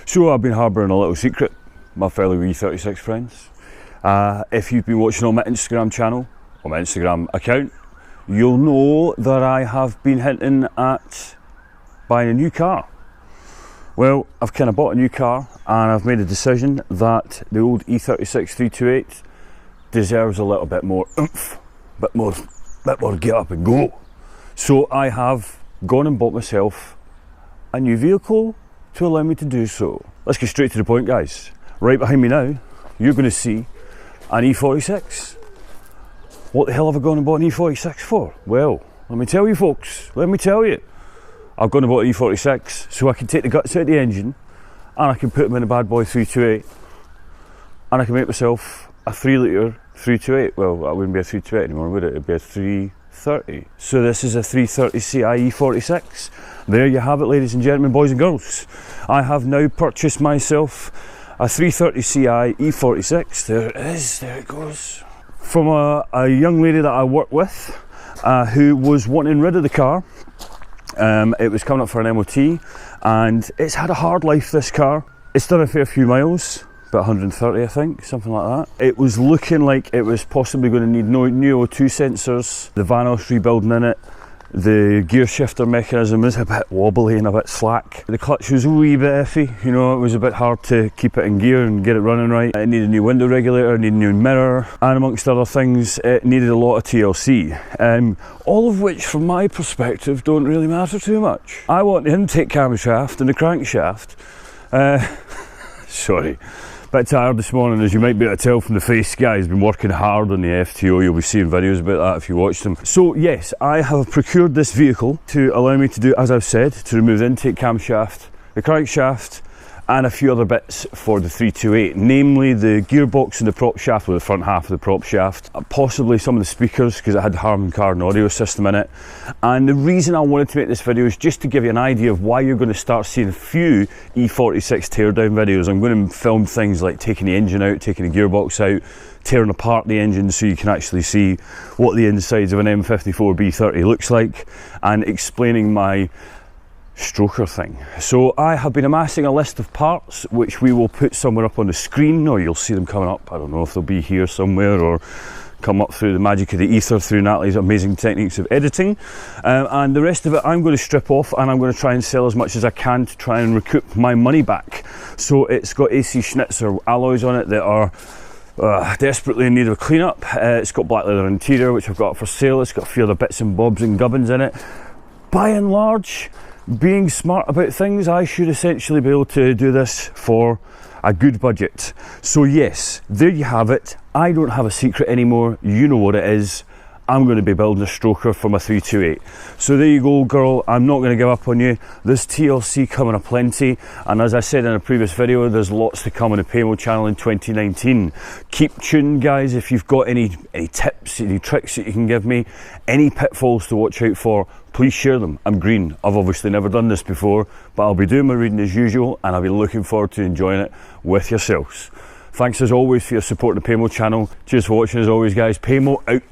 So I've been harbouring a little secret, my fellow E36 friends. If you've been watching on my Instagram channel, or my Instagram account, you'll know that I have been hinting at buying a new car. Well, I've kind of bought a new car and I've made a decision that the old E36 328 deserves a little bit more oomph, bit more get up and go. So I have gone and bought myself a new vehicle to allow me to do so. Let's get straight to the point, guys. Right behind me now, you're going to see an E46. What the hell have I gone and bought an E46 for? Well, let me tell you folks, let me tell you. I've gone and bought an E46 so I can take the guts out of the engine and I can put them in a bad boy 328 and I can make myself a 3 litre 328. Well, that wouldn't be a 328 anymore, would it? It'd be a 330. So this is a 330 Ci E46. There you have it, ladies and gentlemen, boys and girls. I have now purchased myself a 330 Ci E46. There it is, there it goes. From a young lady that I work with who was wanting rid of the car. It was coming up for an MOT and it's had a hard life, this car. It's done a fair few miles, about 130 I think, something like that. It was looking like it was possibly going to need new O2 sensors, the Vanos rebuilding in it. The gear shifter mechanism is a bit wobbly and a bit slack. The clutch was a wee bit iffy, you know, it was a bit hard to keep it in gear and get it running right. It needed a new window regulator, it needed a new mirror, and amongst other things, it needed a lot of TLC. All of which, from my perspective, don't really matter too much. I want the intake camshaft and the crankshaft. Sorry. Bit tired this morning, as you might be able to tell from the face. Guy's been working hard on the FTO. You'll be seeing videos about that if you watch them. So yes, I have procured this vehicle to allow me to do, as I've said, to remove the intake camshaft, the crankshaft, and a few other bits for the 328, namely the gearbox and the prop shaft, with the front half of the prop shaft, possibly some of the speakers because it had the Harman Kardon audio system in it. And the reason I wanted to make this video is just to give you an idea of why you're going to start seeing a few E46 teardown videos. I'm going to film things like taking the engine out, taking the gearbox out, tearing apart the engine so you can actually see what the insides of an M52B30 looks like, and explaining my stroker thing. So I have been amassing a list of parts which we will put somewhere up on the screen, or you'll see them coming up. I don't know if they'll be here somewhere or come up through the magic of the ether through Natalie's amazing techniques of editing. And the rest of it I'm going to strip off and I'm going to try and sell as much as I can to try and recoup my money back. So it's got AC Schnitzer alloys on it that are desperately in need of a clean-up. It's got black leather interior which I've got for sale. It's got a few other bits and bobs and gubbins in it. By and large, being smart about things, I should essentially be able to do this for a good budget. So yes, there you have it. I don't have a secret anymore. You know what it is. I'm going to be building a stroker for my 328. So there you go, girl. I'm not going to give up on you. There's TLC coming aplenty, and as I said in a previous video, there's lots to come on the Paymo channel in 2019. Keep tuned, guys. If you've got any tips, any tricks that you can give me, any pitfalls to watch out for, please share them. I'm green. I've obviously never done this before, but I'll be doing my reading as usual, and I'll be looking forward to enjoying it with yourselves. Thanks as always for your support on the Paymo channel. Cheers for watching as always, guys. Paymo out.